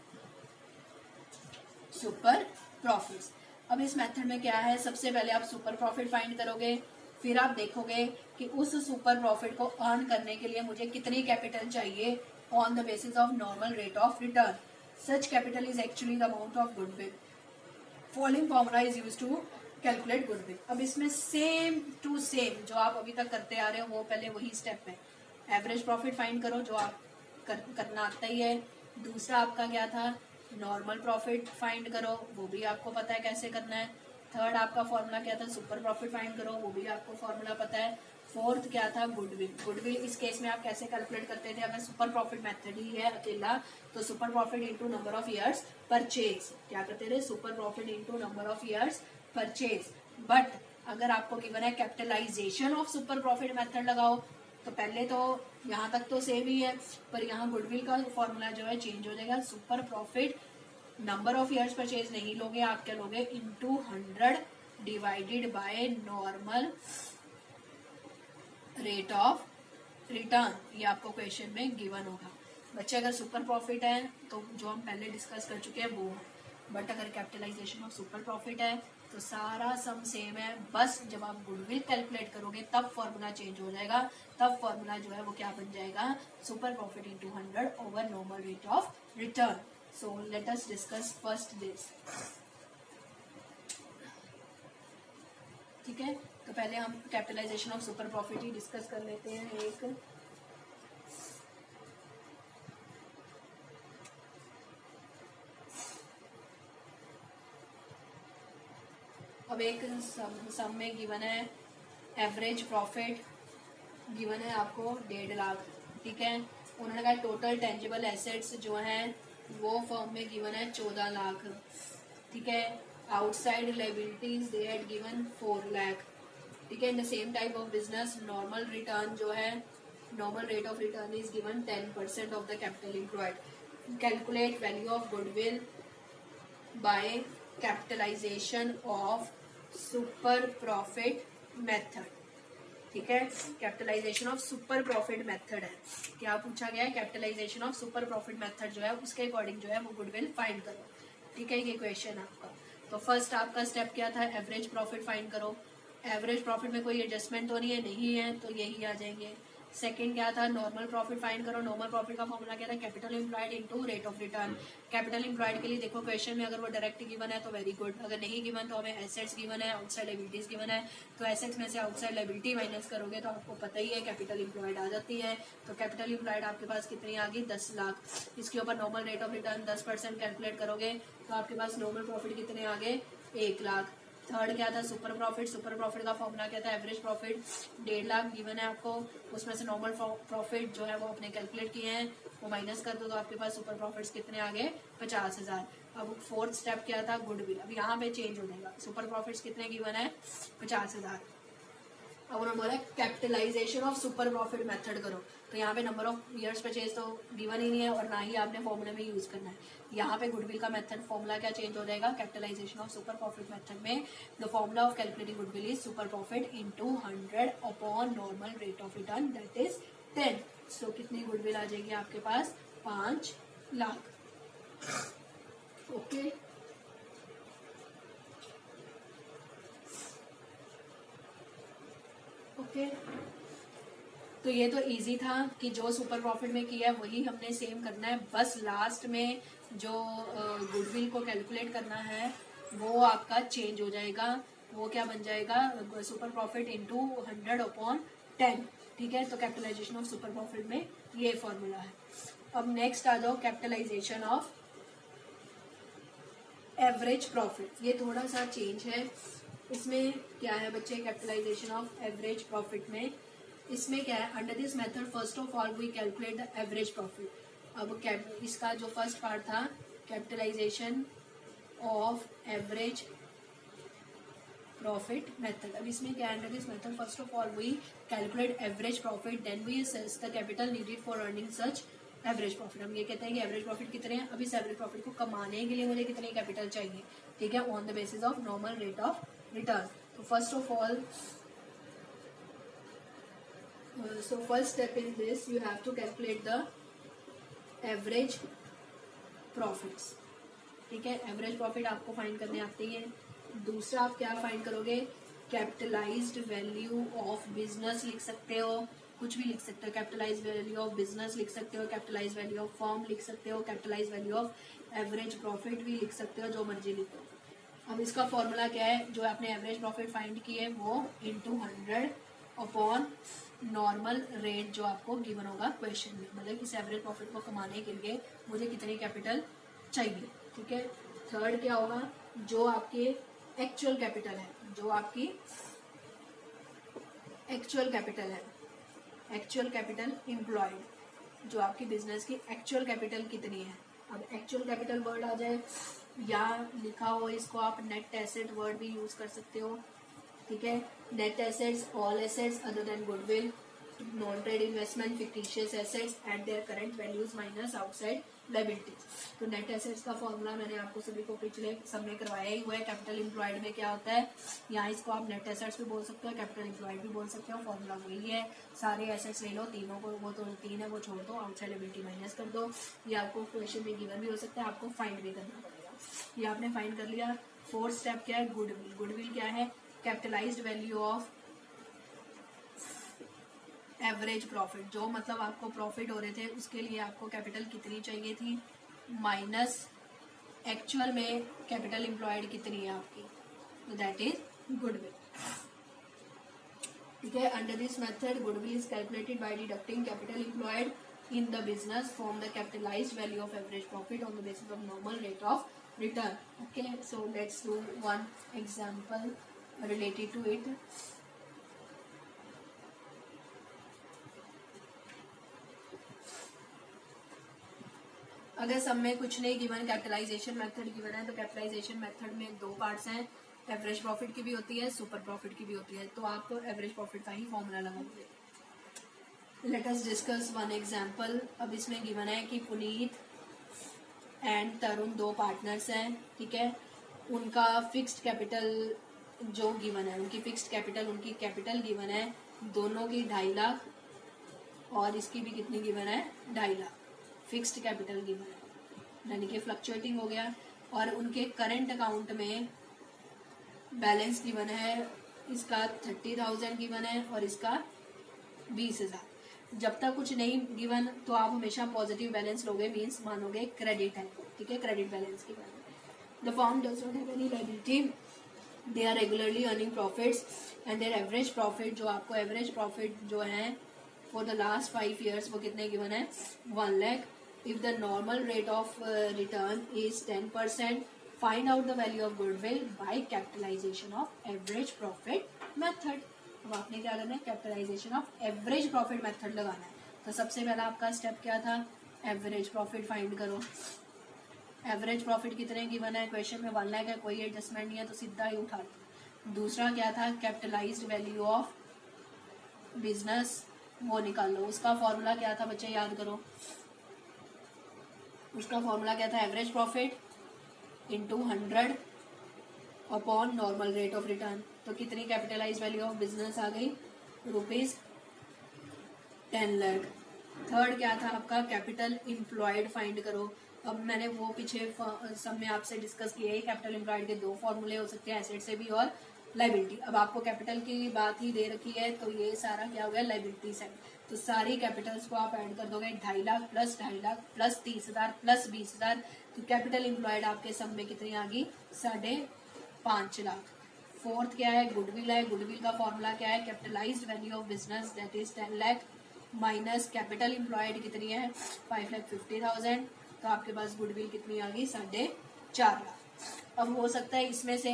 super profits. अब इस मेथड में क्या है, सबसे पहले आप सुपर प्रॉफिट फाइंड करोगे, फिर आप देखोगे कि उस सुपर प्रॉफिट को अर्न करने के लिए मुझे कितनी कैपिटल चाहिए on the basis of normal rate of return. Such capital is actually the amount of goodwill. Following formula is used to calculate goodwill. अब इसमें सेम टू सेम जो आप अभी तक करते आ रहे हो, वो पहले वही स्टेप है। एवरेज प्रॉफिट फाइंड करो, जो आप करना आता ही है। दूसरा आपका क्या था, नॉर्मल प्रॉफिट फाइंड करो, वो भी आपको पता है कैसे करना है। थर्ड आपका फॉर्मूला क्या था, सुपर प्रॉफिट फाइंड करो, वो भी आपको फॉर्मूला पता है। फोर्थ क्या था, गुडविल। गुडविल इस केस में आप कैसे कैलकुलेट करते थे, अगर सुपर प्रॉफिट मेथड ही है अकेला, तो super profit into number of years purchase, क्या करते थे, super profit into number of years purchase. But अगर आपको गिवन है capitalization of super profit method लगाओ, तो पहले तो यहाँ तक तो सेम ही है, पर यहाँ गुडविल का फॉर्मूला जो है चेंज हो जाएगा। Super profit number of years purchase नहीं लोगे, आप क्या लोगे, into 100 divided by normal rate of return. ये आपको क्वेश्चन में गिवन होगा। बच्चे अगर सुपर प्रॉफिट है तो जो हम पहले डिस्कस कर चुके हैं वो, बट अगर कैपिटलाइजेशन ऑफ सुपर प्रॉफिट है तो सारा सम सेम है, बस जब आप गुडविल कैलकुलेट करोगे तब फॉर्मूला चेंज हो जाएगा। तब फॉर्मूला जो है वो क्या बन जाएगा, super profit into 100 over normal rate of return. So let us discuss first this, ठीक है। तो पहले हम कैपिटलाइजेशन ऑफ सुपर प्रॉफिट ही डिस्कस कर लेते हैं। अब एक सम में गिवन है एवरेज प्रॉफिट, गिवन है आपको 1.5 लाख, ठीक है। उन्होंने कहा टोटल टेंजिबल एसेट्स जो हैं वो फर्म में गिवन है 14 लाख, ठीक है। Outside liabilities they had given 4 lakh, ठीक है। In the same type of business normal return जो है, normal rate of return is given 10% of the capital employed. Calculate value of goodwill by capitalization of super profit method, ठीक है। Capitalization of super profit method है, क्या पूछा गया है, capitalization of super profit method जो है उसके अकॉर्डिंग जो है वो गुडविल फाइंड करो, ठीक है। ये क्वेश्चन आपका। तो फर्स्ट आपका स्टेप क्या था, एवरेज प्रॉफिट फाइंड करो। एवरेज प्रॉफिट में कोई एडजस्टमेंट तो नहीं है, नहीं है तो यही आ जाएंगे। सेकंड क्या था, नॉर्मल प्रॉफिट फाइंड करो। नॉर्मल प्रॉफिट का फॉर्मूला क्या था, capital employed into rate of return. Capital employed के लिए देखो क्वेश्चन में अगर वो डायरेक्ट गिवन है तो वेरी गुड, अगर नहीं गिवन तो हमें एसेट्स गिवन है, आउटसाइड लायबिलिटीज गिवन है, तो एसेट्स में से आउटसाइड लायबिलिटी माइनस करोगे तो आपको पता ही है कैपिटल एम्प्लॉयड आ जाती है। तो कैपिटल एम्प्लॉयड आपके पास कितनी आ गई, 10 लाख। इसके ऊपर normal rate of return 10% calculate करोगे तो आपके पास नॉर्मल प्रॉफिट कितने आ गए, 1 लाख। थर्ड क्या था, सुपर प्रॉफिट। सुपर प्रॉफिट का फॉर्मूला क्या था, एवरेज प्रॉफिट 1.5 लाख गिवन है आपको, उसमें से नॉर्मल प्रॉफिट जो है वो अपने कैलकुलेट किए हैं, वो माइनस कर दो तो आपके पास सुपर प्रॉफिट्स कितने आ गए, 50,000। अब फोर्थ स्टेप क्या था, गुडविल। अब यहाँ पे चेंज हो जाएगा, सुपर प्रॉफिट्स कितने गिवन है, 50,000। अब उन्होंने बोला capitalization of super profit method करो, तो यहाँ पे नंबर ऑफ ईयर्स परचेज तो गिवन ही नहीं है और ना ही आपने फॉर्मूले में यूज करना है। यहाँ पे गुडविल का मेथड फॉर्मूला क्या चेंज हो जाएगा, capitalization of super profit method में the formula of calculating goodwill is super profit into 100 upon normal rate of return that is 10। So कितनी गुडविल आ जाएगी आपके पास, 5 लाख। ओके ओके, तो ये तो इजी था कि जो सुपर प्रॉफिट में किया है वही हमने सेम करना है, बस लास्ट में जो गुडविल को कैलकुलेट करना है वो आपका चेंज हो जाएगा। वो क्या बन जाएगा, सुपर प्रॉफिट इंटू 100 अपॉन 10। ठीक है, तो कैपिटलाइजेशन ऑफ सुपर प्रॉफिट में ये फॉर्मूला है। अब नेक्स्ट आ जाओ कैपिटलाइजेशन ऑफ एवरेज प्रॉफिट। ये थोड़ा सा चेंज है, इसमें क्या है बच्चे, कैपिटलाइजेशन ऑफ एवरेज प्रॉफिट में इसमें क्या है, under this method first of all we calculate the average profit. अब इसका जो फर्स्ट पार्ट था capitalization of average profit method, अब इसमें क्या है, under this method first of all we calculate average profit then we assess the capital needed for earning such average profit. हम ये कहते हैं कि एवरेज प्रॉफिट कितने हैं, अब इस एवरेज प्रॉफिट को कमाने के लिए मुझे कितनी कैपिटल चाहिए, ठीक है, on the basis of normal rate of return. तो first of all so first step in this you have to calculate the average profits। ठीक है, एवरेज प्रॉफिट आपको फाइंड करने आते हैं। दूसरा आप क्या फाइंड करोगे, कैपिटलाइज्ड वैल्यू ऑफ बिजनेस लिख सकते हो, कुछ भी लिख सकते हो, कैपिटलाइज्ड वैल्यू ऑफ बिजनेस लिख सकते हो, कैपिटलाइज्ड वैल्यू ऑफ फर्म लिख सकते हो, capitalised value of average profit भी लिख सकते हो, जो मर्जी लिखो। अब इसका फॉर्मूला क्या है, जो आपने एवरेज प्रॉफिट फाइंड की है वो इंटू 100 अपॉन नॉर्मल रेट जो आपको गिवन होगा क्वेश्चन में, मतलब इस एवरेज प्रॉफिट को कमाने के लिए मुझे कितनी कैपिटल चाहिए। ठीक है, थर्ड क्या होगा, जो आपके एक्चुअल कैपिटल है, जो आपकी एक्चुअल कैपिटल है, एक्चुअल कैपिटल एम्प्लॉयड, जो आपकी बिजनेस की एक्चुअल कैपिटल कितनी है। अब एक्चुअल कैपिटल वर्ड आ जाए या लिखा हो, इसको आप नेट एसेट वर्ड भी यूज कर सकते हो। ठीक है, net assets all assets other than goodwill, non trade investment, fictitious assets eight their current values minus outside liabilities. तो नेट एसेट्स का फॉर्मूला मैंने आपको सभी को पिछले सब में करवाया ही हुआ है। कैपिटल एम्प्लॉयड में क्या होता है, यहाँ इसको आप नेट एसेट्स भी बोल सकते हो, कैपिटल एम्प्लॉयड भी बोल सकते हो, फॉर्मूला वही है। सारे एसेट्स ले लो, तीनों को, वो तो 3 है वो छोड़ दो, आउटसाइड लायबिलिटी माइनस कर दो। ये आपको क्वेश्चन में गिवन भी हो सकता है, आपको फाइंड भी करना पड़ेगा। ये आपने फाइंड कर लिया। फोर्थ स्टेप क्या है, गुडविल। गुडविल क्या है, capitalised value of average profit, जो मतलब आपको प्रॉफिट हो रहे थे उसके लिए आपको कैपिटल कितनी चाहिए थी, माइनस एक्चुअल में कैपिटल एम्प्लॉयड कितनी है आपकी, तो दैट इज गुडविल। ठीक है, under this method goodwill is calculated by deducting capital employed in the business from the capitalized value of average profit on the basis of normal rate of return. Okay, so let's do one example related to it. अगर सब में कुछ नहीं given, capitalisation method given है, तो capitalisation method में 2 parts हैं, average profit की भी होती है, सुपर प्रॉफिट की भी होती है। तो आप एवरेज प्रॉफिट का ही फॉर्मूला लगाओगे। Late us discuss one example. अब इसमें गिवन है कि पुनीत एंड तरुण 2 पार्टनर्स हैं। ठीक है, उनका फिक्स्ड कैपिटल जो गिवन है, उनकी फिक्स्ड कैपिटल, उनकी कैपिटल गिवन है दोनों की 2.5 लाख और इसकी भी कितनी गिवन है, 2.5 लाख फिक्स्ड कैपिटल गिवन है, यानी कि फ्लक्चुएटिंग हो गया। और उनके करंट अकाउंट में बैलेंस गिवन है, इसका 30,000 गिवन है और इसका 20,000। जब तक कुछ नहीं गिवन तो आप हमेशा पॉजिटिव बैलेंस लोगे, मीन्स मानोगे क्रेडिट है, ठीक है, क्रेडिट बैलेंस की value. The firm does not have any liability, they are regularly earning profits and their average profit, जो आपको एवरेज प्रॉफिट जो है फॉर द लास्ट 5 years वो कितने गिवन है, 1 lakh। If the normal rate of return is 10%, find out the value of goodwill by capitalization of average profit method. अब आपने क्या करना है, capitalization of average profit method लगाना है। तो सबसे पहला आपका स्टेप क्या था, एवरेज प्रॉफिट फाइंड करो। एवरेज प्रॉफिट कितने गिवन है, क्वेश्चन में 1 लाख है, कोई एडजस्टमेंट नहीं है तो सीधा ही उठा लो। दूसरा क्या था, कैपिटलाइज्ड वैल्यू ऑफ बिजनेस, वो निकाल लो। उसका फॉर्मूला क्या था बच्चे, याद करो। उसका फॉर्मूला क्या था, average profit into 100 upon normal rate of return. तो कितनी कैपिटलाइज्ड वैल्यू ऑफ बिजनेस आ गई, ₹10 लाख। थर्ड क्या था आपका, कैपिटल एम्प्लॉयड फाइंड करो। अब मैंने वो पीछे सब में आपसे डिस्कस किया है, कैपिटल एम्प्लॉयड के 2 फॉर्मूले हो सकते हैं, एसेट से भी और लाइबिलिटी। अब आपको कैपिटल की बात ही दे रखी है तो ये सारा क्या हो गया, लाइबिलिटी साइड। तो सारी कैपिटल्स को आप ऐड कर दोगे, 2.5 lakh plus 2.5 lakh plus 30,000 plus 20,000, तो कैपिटल एम्प्लॉयड आपके सब में कितनी आ गई, 5.5 लाख। फोर्थ क्या है, गुडविल है। गुडविल का फॉर्मूला क्या है, capitalised value of business that is 10 lakh minus capital employed कितनी है, 5,50,000। तो आपके पास गुडविल कितनी आ गई, 4.5 लाख। अब हो सकता है इसमें से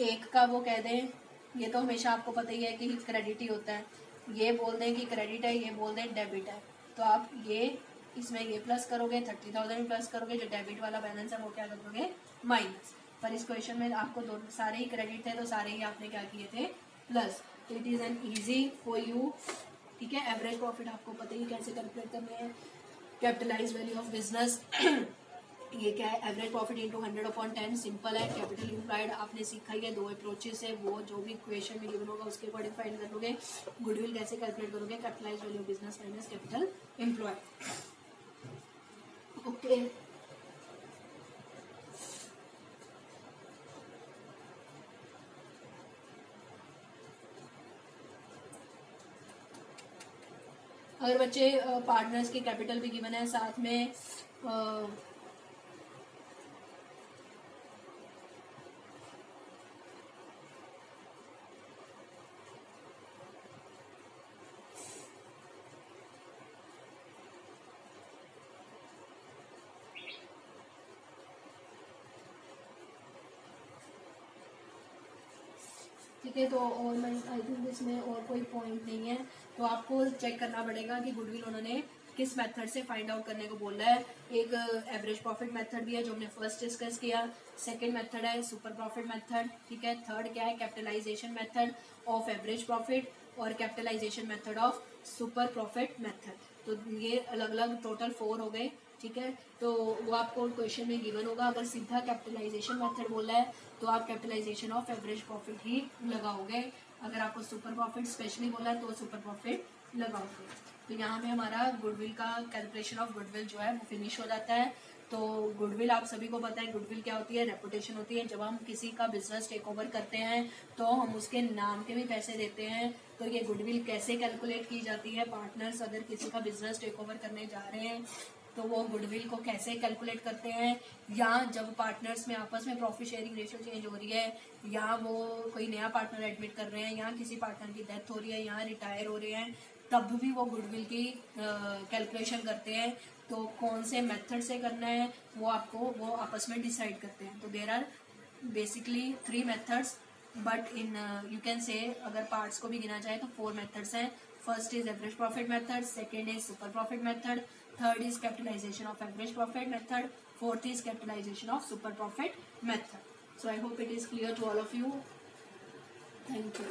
एक का वो कह दें, ये तो हमेशा आपको पता ही है कि क्रेडिट ही होता है, ये बोल दें कि क्रेडिट है, ये बोल दें डेबिट है। तो आप ये इसमें ये प्लस करोगे, 30,000 प्लस करोगे, जो डेबिट वाला बैलेंस है वो क्या कर दोगे, माइनस। पर इस क्वेश्चन में आपको दोनों सारे ही क्रेडिट थे तो सारे ही आपने क्या किए थे, प्लस। तो it is an easy for you, ठीक है। एवरेज प्रॉफिट आपको पता ही कैसे कैलकुलेट करने हैं, कैपिटलाइज वैल्यू ऑफ बिजनेस ये क्या है, एवरेज प्रॉफिट इंटू 100/10, सिंपल है। कैपिटल एम्प्लॉयड आपने सीखा ही है, 2 अप्रोचेस है, वो जो भी क्वेश्चन में गिवन होगा उसके अकॉर्डिंग फाइंड कर लोगे। गुडविल कैसे कैलकुलेट करोगे, capitalize value of business minus capital employed, okay. अगर बच्चे पार्टनर्स की कैपिटल भी गिवन है साथ में ठीक है। तो और मैं आई थिंक इसमें और कोई पॉइंट नहीं है, तो आपको चेक करना पड़ेगा कि गुडविल उन्होंने किस मेथड से फाइंड आउट करने को बोला है। एक एवरेज प्रॉफिट मेथड भी है जो हमने फर्स्ट डिस्कस किया, सेकंड मेथड है सुपर प्रॉफिट मेथड, ठीक है। थर्ड क्या है, capitalization method of average profit और capitalization method of super profit method. तो ये अलग अलग टोटल 4 हो गए, ठीक है। तो वो आपको क्वेश्चन में गिवन होगा। अगर सीधा कैपिटलाइजेशन मेथड बोला है तो आप कैपिटलाइजेशन ऑफ एवरेज प्रॉफिट ही लगाओगे, अगर आपको सुपर प्रॉफिट स्पेशली बोला है तो सुपर प्रॉफिट लगाओगे। तो यहाँ पे हमारा गुडविल का कैलकुलेशन ऑफ गुडविल जो है वो फिनिश हो जाता है। तो गुडविल आप सभी को पता है, गुडविल क्या होती है, रेपुटेशन होती है। जब हम किसी का बिजनेस टेक ओवर करते हैं तो हम उसके नाम के भी पैसे देते हैं। तो ये गुडविल कैसे कैलकुलेट की जाती है, पार्टनर्स अगर किसी का बिजनेस टेक ओवर करने जा रहे हैं तो वो गुडविल को कैसे कैलकुलेट करते हैं, या जब पार्टनर्स में आपस में प्रॉफिट शेयरिंग रेशियो चेंज हो रही है, या वो कोई नया पार्टनर एडमिट कर रहे हैं, या किसी पार्टनर की डेथ हो रही है, या रिटायर हो रहे हैं, तब भी वो गुडविल की कैलकुलेशन करते हैं। तो कौन से मेथड से करना है वो आपस में डिसाइड करते हैं। तो there are basically 3 methods, but in you can say अगर पार्ट्स को भी गिना जाए तो 4 मेथड्स हैं। First is average profit method, second is super profit method, third is capitalization of average profit method, fourth is capitalization of super profit method. So I hope it is clear to all of you. Thank you.